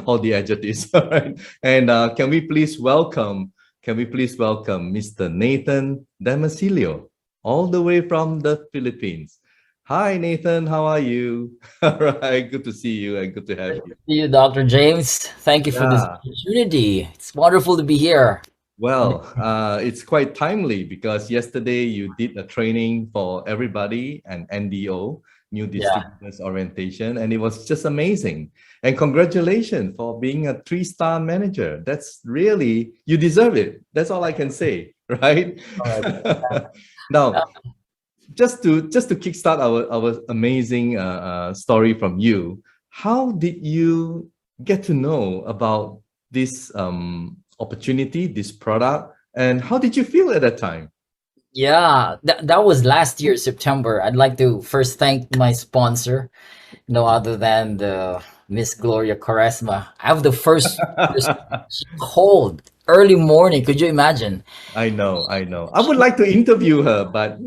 all the adjectives. All right. And can we please welcome Mr. Nathan Demecillo, all the way from the Philippines. Hi, Nathan. How are you? All right. Good to see you and good to have you. See you, Dr. James. Thank you for this Yeah. opportunity. It's wonderful to be here. Well, it's quite timely because yesterday you did a training for everybody and NDO, New Yeah. Distributors Orientation, and it was just amazing. And congratulations for being a three-star manager. That's really, you deserve it. That's all I can say, right? All right. Now, just to kickstart our amazing story from you, how did you get to know about this opportunity, this product, and how did you feel at that time? Yeah, that was last year, September. I'd like to first thank my sponsor, no other than the Miss Gloria Quaresma. I have the first person she called early morning. Could you imagine? I know. I would like to interview her, but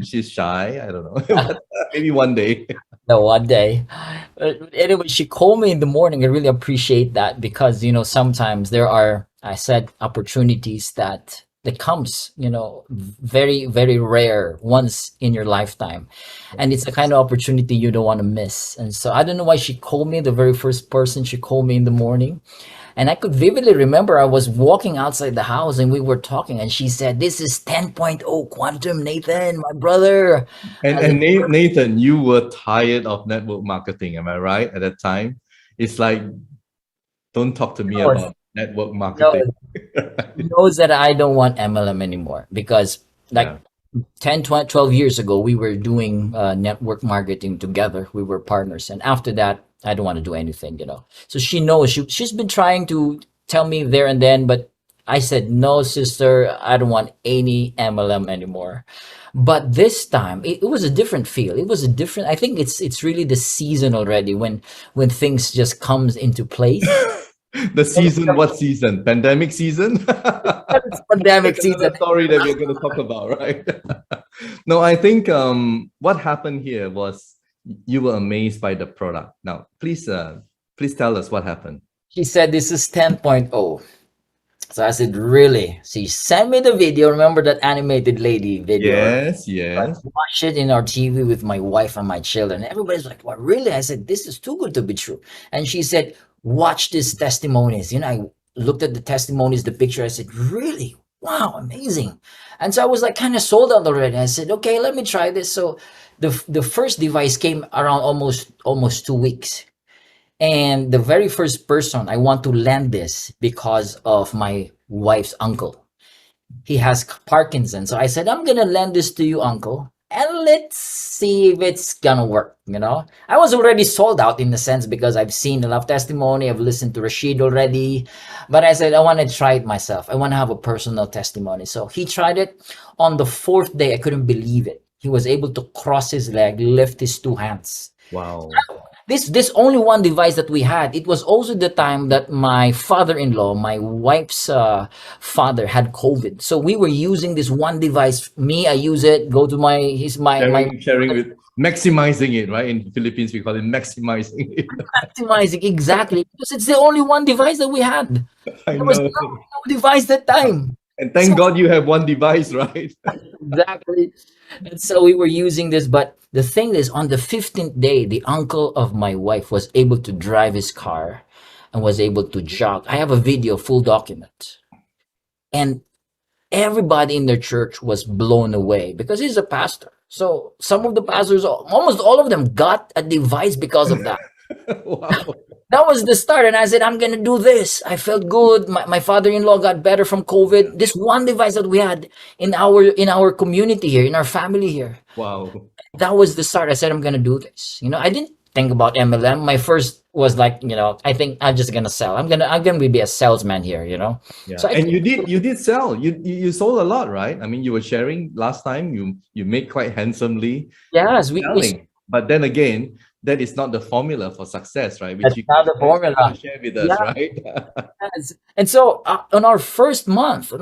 she's shy. I don't know. But maybe one day. The one day. Anyway, she called me in the morning. I really appreciate that because, sometimes there are, I said, opportunities that comes, very, very rare once in your lifetime. And it's the kind of opportunity you don't want to miss. And so I don't know why she called me, the very first person she called me in the morning. And I could vividly remember I was walking outside the house and we were talking and she said, "This is 10.0 quantum, Nathan, my brother." And I was like, Nathan, you were tired of network marketing, am I right? At that time, it's like, don't talk to me no, about network no, marketing. knows that I don't want MLM anymore because like Yeah. 10, 20, 12 years ago, we were doing network marketing together. We were partners. And after that, I don't want to do anything. So she knows she's been trying to tell me there and then, but I said, no, sister, I don't want any MLM anymore. But this time it was a different feel. It was a different, I think it's really the season already when things just comes into place. The season, what season? Pandemic season? It's pandemic That's season. another story that we're going to talk about, right? No, I think what happened here was you were amazed by the product. Now, please tell us what happened. She said this is 10.0. So I said, really? She sent me the video. Remember that animated lady video, right? Yes, I yes. watched it in our TV with my wife and my children. Everybody's like, "What, really?" I said, "This is too good to be true." And she said, "Watch these testimonies." I looked at the testimonies, the picture. I said, "Really? Wow, amazing." And so I was like kind of sold out already. I said, "Okay, let me try this." So the first device came around almost 2 weeks. And the very first person I want to lend this because of my wife's uncle. He has Parkinson's. So I said, I'm going to lend this to you, uncle. And let's see if it's going to work. I was already sold out in the sense because I've seen a lot of testimony. I've listened to Rashid already. But I said, I want to try it myself. I want to have a personal testimony. So he tried it. On the fourth day, I couldn't believe it. He was able to cross his leg, lift his two hands. Wow. This only one device that we had. It was also the time that my father-in-law, my wife's father, had COVID. So we were using this one device. Me, I use it. Go to my his my Sharing with maximizing it, right? In the Philippines, we call it maximizing it. maximizing exactly because it's the only one device that we had. I There was know. no device that time. And So thank God you have one device, right? exactly. And so we were using this, but the thing is, on the 15th day, the uncle of my wife was able to drive his car and was able to jog. I have a video, full document. And everybody in their church was blown away because he's a pastor. So some of the pastors, almost all of them, got a device because of that. Wow. That was the start. And I said, I'm going to do this. I felt good. My father-in-law got better from COVID. This one device that we had in our community here, in our family here. Wow. That was the start. I said, I'm going to do this. I didn't think about MLM. My first was like, I think I'm just going to sell. I'm going to be a salesman here. Yeah. So I And you did sell. You sold a lot, right? I mean, you were sharing last time. You made quite handsomely yes, we selling. But then again, that is not the formula for success, right? Which that's you now the guys are going formula. to share with us, Yeah. right? Yes. And so on our first month,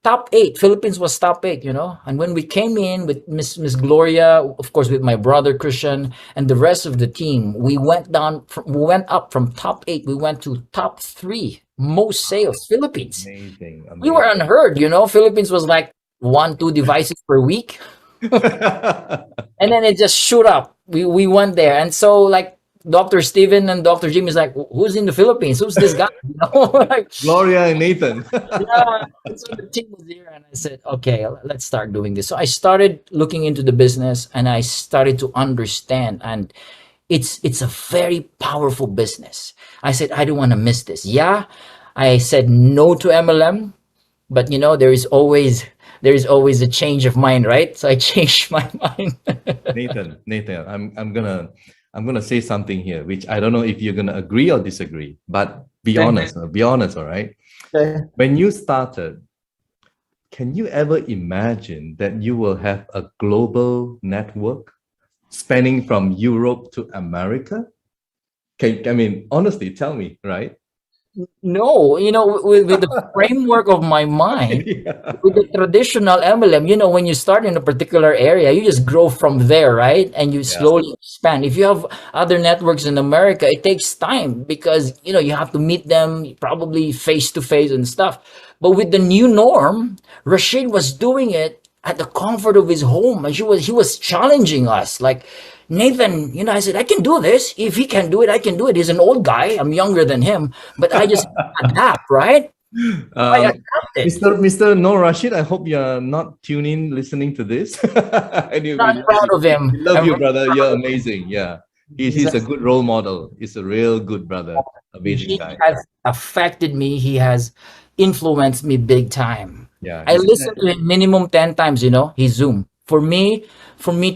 top 8. Philippines was top 8, and when we came in with Miss Gloria, of course with my brother Christian and the rest of the team, we went up from top 8, we went to top 3 most sales. Philippines, Amazing, we were amazing. unheard. Philippines was like 1-2 devices per week. And then it just shoot up. We went there, and so like Dr. Steven and Dr. Jim is like, who's in the Philippines? Who's this guy? Like, Gloria and Nathan. yeah. And so the team was here, and I said, okay, let's start doing this. So I started looking into the business, and I started to understand, and it's a very powerful business. I said, I don't want to miss this. Yeah, I said no to MLM, but there is always a change of mind, right? So I changed my mind. Nathan, I'm gonna say something here, which I don't know if you're gonna agree or disagree, but be honest, all right? Okay. When you started, can you ever imagine that you will have a global network spanning from Europe to America? I mean, honestly, tell me, right? No, with the framework of my mind, Yeah. with the traditional MLM, when you start in a particular area, you just grow from there, right? And you Yeah. slowly expand. If you have other networks in America, it takes time because, you have to meet them probably face to face and stuff. But with the new norm, Rashid was doing it at the comfort of his home, and he was challenging us like, Nathan, I said, I can do this. If he can do it, I can do it. He's an old guy. I'm younger than him, but I just adapt, right? I Um, adapted. Mr. Noor Rashid, I hope you're not tuning, listening to this. Anyway, Not proud of him. we love I'm you, very brother. proud You're of him. amazing. Yeah. He's He's a good role model. He's a real good brother. Amazing He guy. has affected me. He has influenced me big time. Yeah. I listen to him minimum 10 times, he Zoom. For me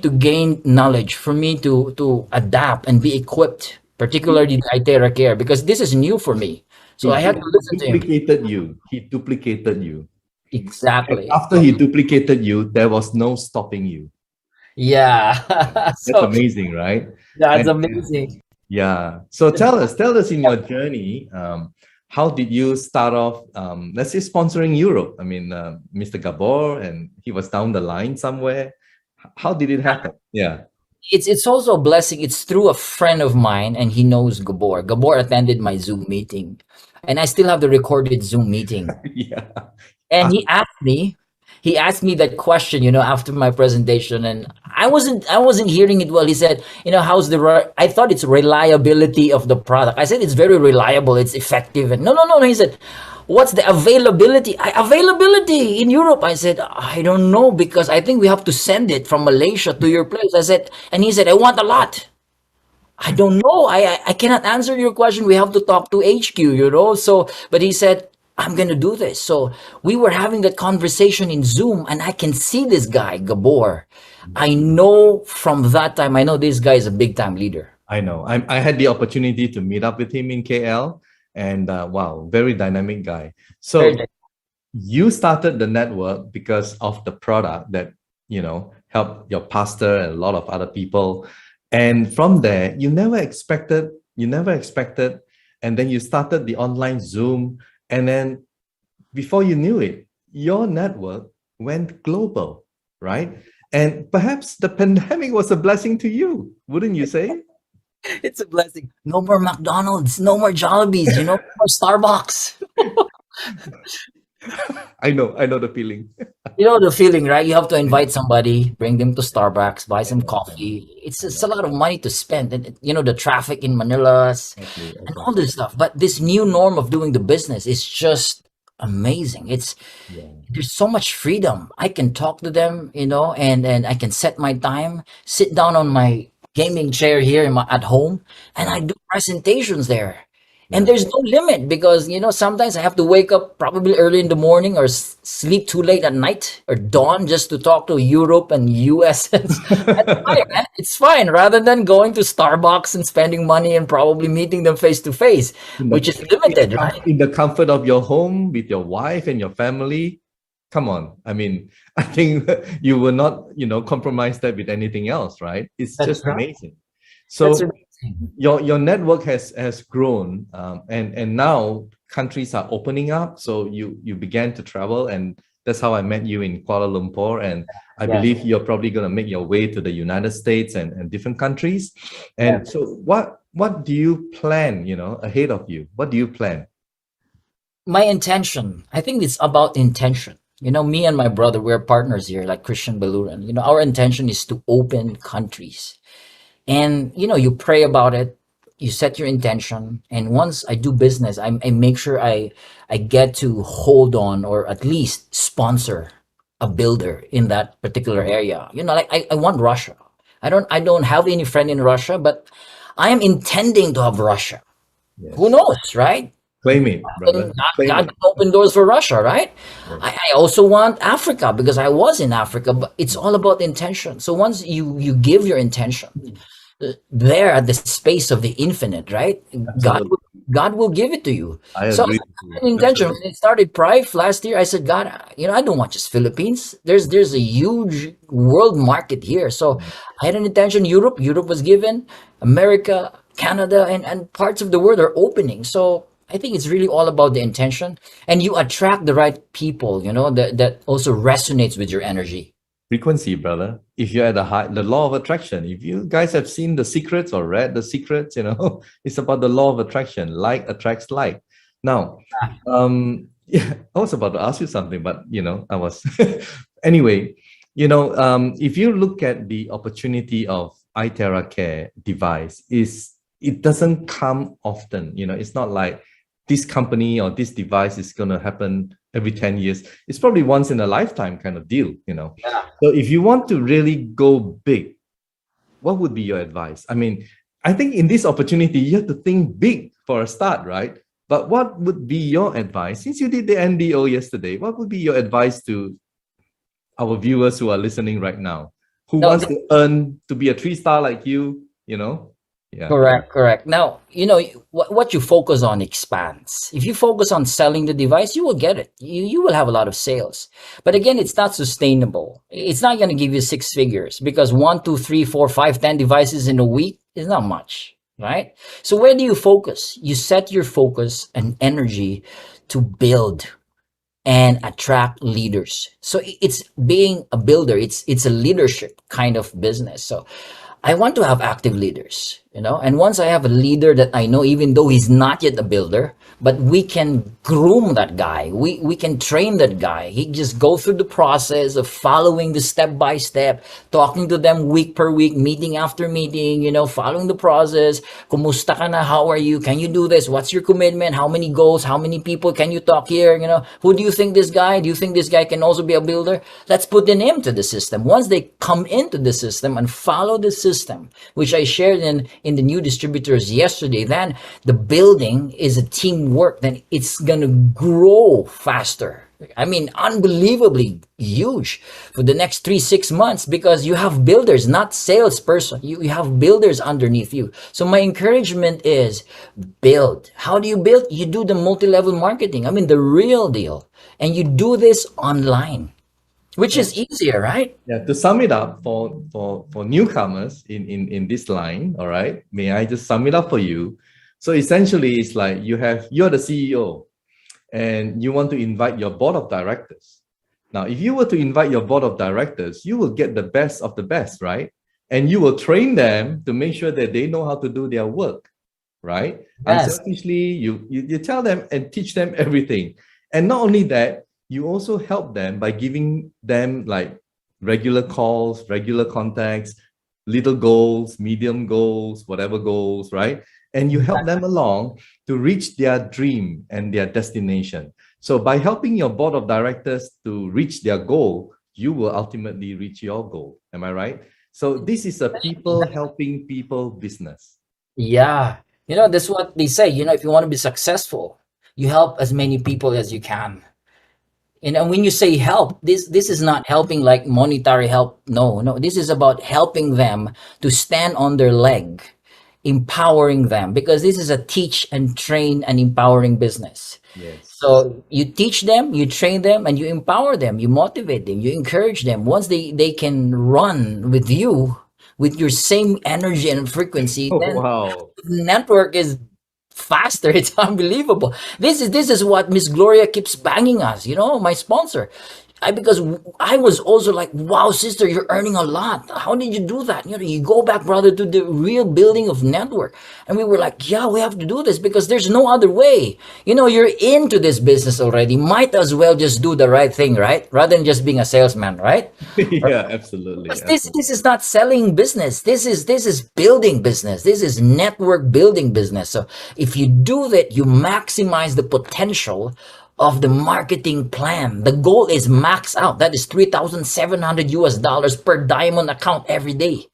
to gain knowledge, for me to adapt and be equipped, particularly the Iteracare, because this is new for me. So I had to listen to him. Duplicated you. He duplicated you. And Exactly. after he duplicated you, there was no stopping you. Yeah. That's So amazing, right? that's And amazing. yeah. So tell us in your journey, how did you start off, let's say sponsoring Europe? I mean, Mr. Gabor, and he was down the line somewhere. How did it happen? Yeah. It's also a blessing. It's through a friend of mine, and he knows Gabor. Gabor attended my Zoom meeting, and I still have the recorded Zoom meeting. Yeah. And he asked me that question, after my presentation, and I wasn't hearing it well. He said, how's I thought it's reliability of the product. I said it's very reliable, it's effective, and no. He said, what's the availability? Availability in Europe? I said, I don't know, because I think we have to send it from Malaysia to your place. I said, and he said, I want a lot. I don't know. I cannot answer your question. We have to talk to HQ. So, but he said, I'm going to do this. So we were having that conversation in Zoom, and I can see this guy, Gabor. I know from that time, I know this guy is a big time leader. I know. I had the opportunity to meet up with him in KL, and wow, very dynamic guy. So you started the network because of the product that, helped your pastor and a lot of other people. And from there, you never expected, and then you started the online Zoom. And then before you knew it, your network went global, right? And perhaps the pandemic was a blessing to you, wouldn't you say? It's a blessing. No more McDonald's, no more Jollibees, no more Starbucks. I know the feeling. You know the feeling, right? You have to invite somebody, bring them to Starbucks, buy some coffee. It's a lot of money to spend, and the traffic in Manila and all this stuff. But this new norm of doing the business is just amazing. There's so much freedom. I can talk to them, and I can set my time, sit down on my gaming chair here at home, and I do presentations there. And there's no limit because, sometimes I have to wake up probably early in the morning or sleep too late at night or dawn just to talk to Europe and US. It's fine, man. It's fine, rather than going to Starbucks and spending money and probably meeting them face to face, which is limited, right? In the comfort of your home with your wife and your family. Come on. I mean, I think you will not, compromise that with anything else, right? It's That's just right. amazing. So That's amazing. your network has grown, and now countries are opening up. So you began to travel, and That's how I met you in Kuala Lumpur. And I Yes. believe you're probably going to make your way to the United States and different countries. And Yes. so what do you plan, ahead of you? What do you plan? My intention, I think it's about intention. Me and my brother, we're partners here, like Christian Baluran. Our intention is to open countries. And, you pray about it, you set your intention. And once I do business, I make sure I get to hold on or at least sponsor a builder in that particular area. Like I want Russia. I don't have any friend in Russia, but I am intending to have Russia. Who Yes. knows, right? Claim it, And brother. Claim God it. can open doors for Russia, right? Yes. I also want Africa because I was in Africa, but it's all about intention. So once you give your intention there at the space of the infinite, right? God Absolutely. will, God will give it to you. I So agree I with had you. an intention Absolutely. when it started Prife last year. I said, God, I don't want just Philippines. There's a huge world market here. So I had an intention. Europe was given, America, Canada, and parts of the world are opening. So I think it's really all about the intention, and you attract the right people. That also resonates with your energy. Frequency, brother. If you're at the law of attraction, if you guys have seen The Secrets or read The Secrets, it's about the law of attraction. Like attracts like. Now, yeah, I was about to ask you something, but I was anyway. If you look at the opportunity of Iteracare device, it doesn't come often. It's not like this company or this device is going to happen every 10 years. It's probably once in a lifetime kind of deal. Yeah. So if you want to really go big, what would be your advice? I mean, I think in this opportunity, you have to think big for a start, right? But what would be your advice? Since you did the NDO yesterday, what would be your advice to our viewers who are listening right now, who No, wants to earn to be a 3-star like you, Yeah. correct. Now, what you focus on expands. If you focus on selling the device, you will get it. You will have a lot of sales. But again, it's not sustainable. It's not going to give you 6 figures because 1, 2, 3, 4, 5, 10 devices in a week is not much, right? So where do you focus? You set your focus and energy to build and attract leaders. So it's being a builder. It's a leadership kind of business. So I want to have active leaders, and once I have a leader that I know, even though he's not yet a builder, but we can groom that guy. We can train that guy. He just go through the process of following the step by step, talking to them week per week, meeting after meeting, following the process. Kumusta ka na? How are you? Can you do this? What's your commitment? How many goals? How many people can you talk here? Who do you think this guy? Do you think this guy can also be a builder? Let's put them into the system. Once they come into the system and follow the system, which I shared in the new distributors yesterday, then the building is a teamwork. Then it's gonna grow faster. I mean, unbelievably huge for the next 3-6 months because you have builders, not salesperson. You have builders underneath you. So my encouragement is build. How do you build? You do the multi-level marketing. I mean, the real deal. And you do this online, which is easier, right? Yeah, to sum it up for newcomers in this line, all right, may I just sum it up for you? So essentially, it's like you're the CEO and you want to invite your board of directors. Now, if you were to invite your board of directors, you will get the best of the best, right? And you will train them to make sure that they know how to do their work, right? Yes. Unselfishly, you tell them and teach them everything. And not only that, you also help them by giving them like regular calls, regular contacts, little goals, medium goals, whatever goals, right? And you help them along to reach their dream and their destination. So by helping your board of directors to reach their goal, you will ultimately reach your goal. Am I right? So this is a people helping people business. Yeah. That's what they say. If you want to be successful, you help as many people as you can. And when you say help, this is not helping like monetary help. No. This is about helping them to stand on their leg, empowering them, because this is a teach and train and empowering business. Yes. So you teach them, you train them, and you empower them, you motivate them, you encourage them. Once they can run with you with your same energy and frequency, Oh, then wow. the network is faster. It's unbelievable. This is what Miss Gloria keeps banging us, my sponsor. because I was also like, wow, sister, you're earning a lot. How did you do that? You know, you go back, brother, to the real building of network. And we were like, yeah, we have to do this because there's no other way. You know, you're into this business already. Might as well just do the right thing, right? Rather than just being a salesman, right? Yeah, absolutely, Because this absolutely. is not selling business. This is building business. This is network building business. So if you do that, you maximize the potential of the marketing plan. The goal is max out. That is 3,700 US dollars per diamond account every day.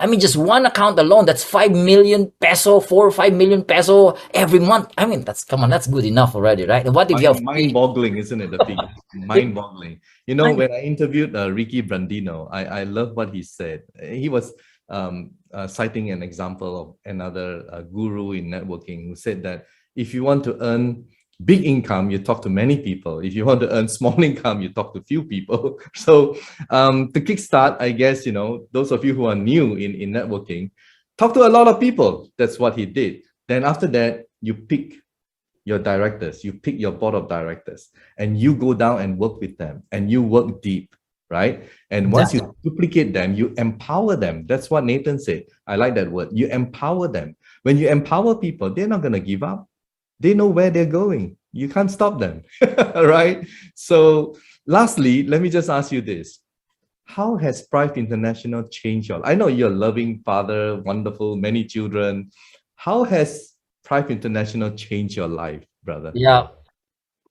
I mean, just one account alone, that's 5 million peso, 4 or 5 million peso every month. I mean, that's, come on, that's good enough already, right? And what if you have three? Mind-boggling, isn't it? The figures, mind-boggling. You know, when I interviewed Ricky Brandino, I love what he said. He was citing an example of another guru in networking who said that if you want to earn big income, you talk to many people. If you want to earn small income, you talk to few people. So to kickstart, I guess, you know, those of you who are new in networking, talk to a lot of people. That's what he did. Then after that, you pick your directors, you pick your board of directors, and you go down and work with them, and you work deep, right? And once Exactly. you duplicate them, you empower them. That's what Nathan said. I like that word. You empower them. When you empower people, they're not going to give up. They know where they're going. You can't stop them, right? So lastly, let me just ask you this. How has Prife International changed your life? I know you're a loving father, wonderful, many children. How has Prife International changed your life, brother? Yeah,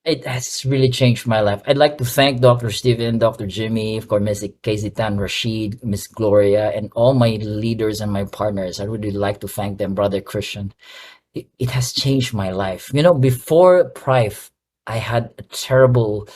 it has really changed my life. I'd like to thank Dr. Steven, Dr. Jimmy, of course, Miss Casey Tan, Rashid, Miss Gloria, and all my leaders and my partners. I really like to thank them, Brother Christian. It has changed my life. You know, before Prife, I had a terrible,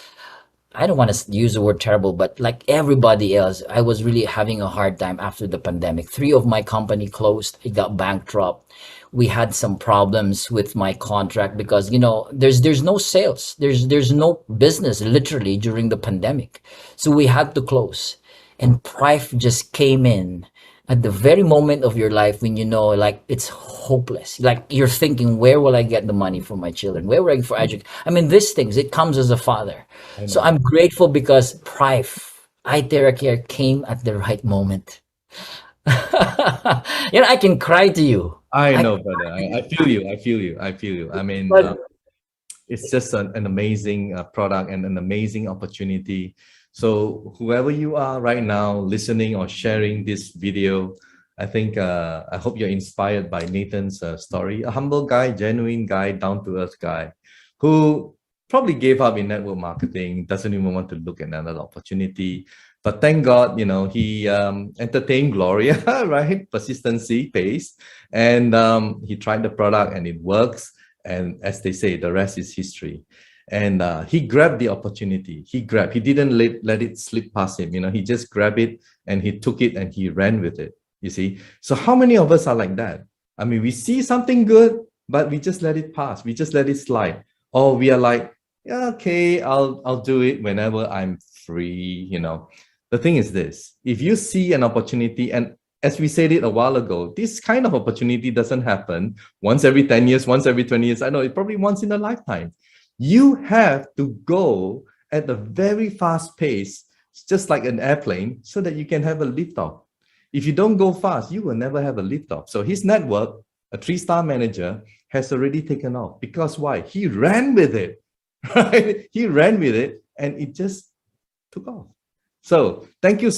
I don't want to use the word terrible, but like everybody else, I was really having a hard time after the pandemic. Three of my company closed. It got bankrupt. We had some problems with my contract because, you know, there's no sales. There's no business literally during the pandemic. So we had to close. And Prife just came in at the very moment of your life when you know like it's hopeless. Like you're thinking, where will I get the money for my children? Where will I get for education? I mean, these things, it comes as a father. I So know. I'm grateful because Prife, Iteracare came at the right moment. You know, I can cry to you. I I, know, brother. I feel you. I feel you. I feel you. I mean, but it's just an amazing product and an amazing opportunity. So whoever you are right now listening or sharing this video, I think I hope you're inspired by Nathan's story. A humble guy, genuine guy, down to earth guy who probably gave up in network marketing, doesn't even want to look at another opportunity. But thank God, you know, he entertained Gloria, right? Persistency pays. And he tried the product and it works. And as they say, the rest is history. And he grabbed the opportunity. He didn't let it slip past him. You know, he just grabbed it and he took it and he ran with it. You see? So how many of us are like that? I mean, we see something good, but we just let it pass. We just let it slide. Or we are like, yeah, okay, I'll do it whenever I'm free, you know. The thing is this, if you see an opportunity, and as we said it a while ago, this kind of opportunity doesn't happen once every 10 years, once every 20 years. I know it probably once in a lifetime. You have to go at a very fast pace, just like an airplane, so that you can have a liftoff. If you don't go fast, you will never have a liftoff. So his network, a 3-star manager, has already taken off. Because why? He ran with it, right? He ran with it and it just took off. So thank you